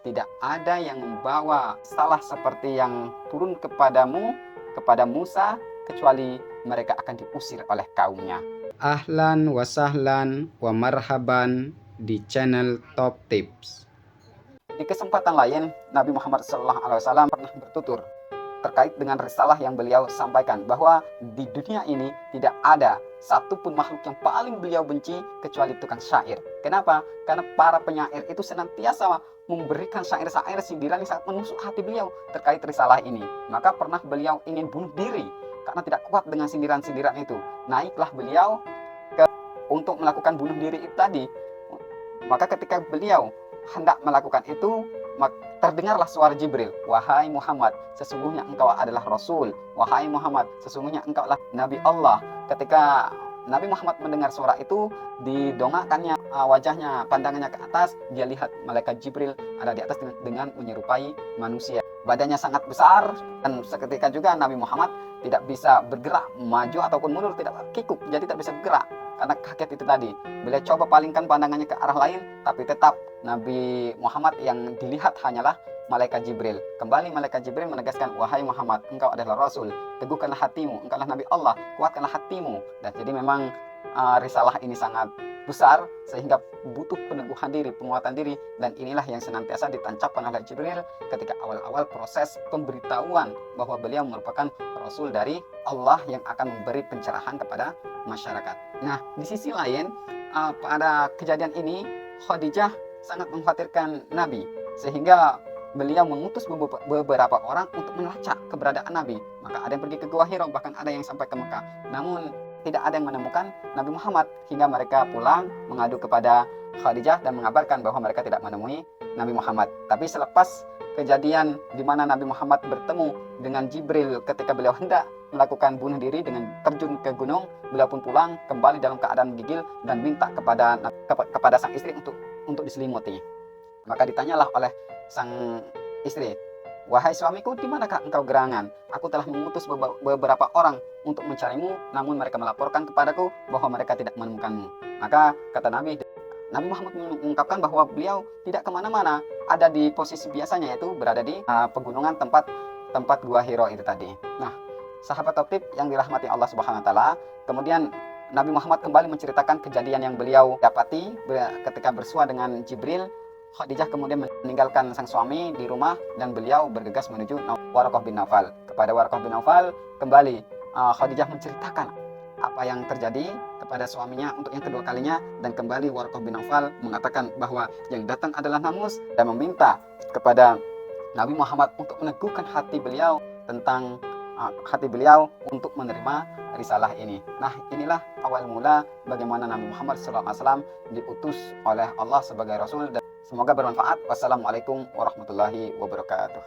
tidak ada yang membawa salah seperti yang turun kepadamu, kepada Musa, kecuali mereka akan diusir oleh kaumnya. Ahlan wa sahlan wa marhaban di channel Top Tips. Di kesempatan lain, Nabi Muhammad SAW pernah bertutur terkait dengan risalah yang beliau sampaikan, bahwa di dunia ini tidak ada satupun makhluk yang paling beliau benci kecuali tukang syair. Kenapa? Karena para penyair itu senantiasa memberikan syair-syair sindiran yang sangat menusuk hati beliau terkait risalah ini. Maka pernah beliau ingin bunuh diri karena tidak kuat dengan sindiran-sindiran itu. Naiklah beliau untuk melakukan bunuh diri itu tadi. Maka ketika beliau hendak melakukan itu, terdengarlah suara Jibril, "Wahai Muhammad, sesungguhnya engkau adalah Rasul. Wahai Muhammad, sesungguhnya engkau adalah Nabi Allah." Ketika Nabi Muhammad mendengar suara itu, didongakkannya wajahnya, pandangannya ke atas, dia lihat malaikat Jibril ada di atas dengan menyerupai manusia. Badannya sangat besar, dan seketika juga Nabi Muhammad tidak bisa bergerak, maju ataupun mundur, tidak kikuk, jadi tidak bisa bergerak karena kaget itu tadi. Beliau coba palingkan pandangannya ke arah lain, tapi tetap Nabi Muhammad yang dilihat hanyalah malaikat Jibril. Kembali malaikat Jibril menegaskan, "Wahai Muhammad, engkau adalah Rasul. Teguhkanlah hatimu, engkau adalah Nabi Allah, kuatkanlah hatimu." Dan jadi memang risalah ini sangat besar sehingga butuh peneguhan diri, penguatan diri, dan inilah yang senantiasa ditancapkan oleh Jibril ketika awal-awal proses pemberitahuan bahwa beliau merupakan Rasul dari Allah yang akan memberi pencerahan kepada masyarakat. Nah, di sisi lain, pada kejadian ini Khadijah sangat mengkhawatirkan Nabi, sehingga beliau mengutus beberapa orang untuk melacak keberadaan Nabi. Maka ada yang pergi ke Gua Hira, bahkan ada yang sampai ke Mekah. Namun tidak ada yang menemukan Nabi Muhammad, hingga mereka pulang mengadu kepada Khadijah dan mengabarkan bahwa mereka tidak menemui Nabi Muhammad. Tapi selepas kejadian di mana Nabi Muhammad bertemu dengan Jibril ketika beliau hendak melakukan bunuh diri dengan terjun ke gunung, beliau pun pulang kembali dalam keadaan menggigil dan minta kepada sang istri untuk diselimuti. Maka ditanyalah oleh sang istri, "Wahai suamiku, di manakah engkau gerangan? Aku telah mengutus beberapa orang untuk mencarimu, namun mereka melaporkan kepadaku bahwa mereka tidak menemukanmu." Maka kata Nabi Muhammad mengungkapkan bahwa beliau tidak kemana-mana, ada di posisi biasanya, yaitu berada di pegunungan tempat Gua Hira itu tadi. Nah, sahabat Top Tip yang dirahmati Allah Subhanahu wa taala, kemudian Nabi Muhammad kembali menceritakan kejadian yang beliau dapati ketika bersua dengan Jibril. Khadijah kemudian meninggalkan sang suami di rumah dan beliau bergegas menuju Waraqah bin Naufal. Kepada Waraqah bin Naufal kembali Khadijah menceritakan apa yang terjadi kepada suaminya untuk yang kedua kalinya, dan kembali Waraqah bin Naufal mengatakan bahwa yang datang adalah Namus dan meminta kepada Nabi Muhammad untuk meneguhkan hati beliau untuk menerima risalah ini. Nah, inilah awal mula bagaimana Nabi Muhammad SAW diutus oleh Allah sebagai Rasul, dan semoga bermanfaat. Wassalamualaikum warahmatullahi wabarakatuh.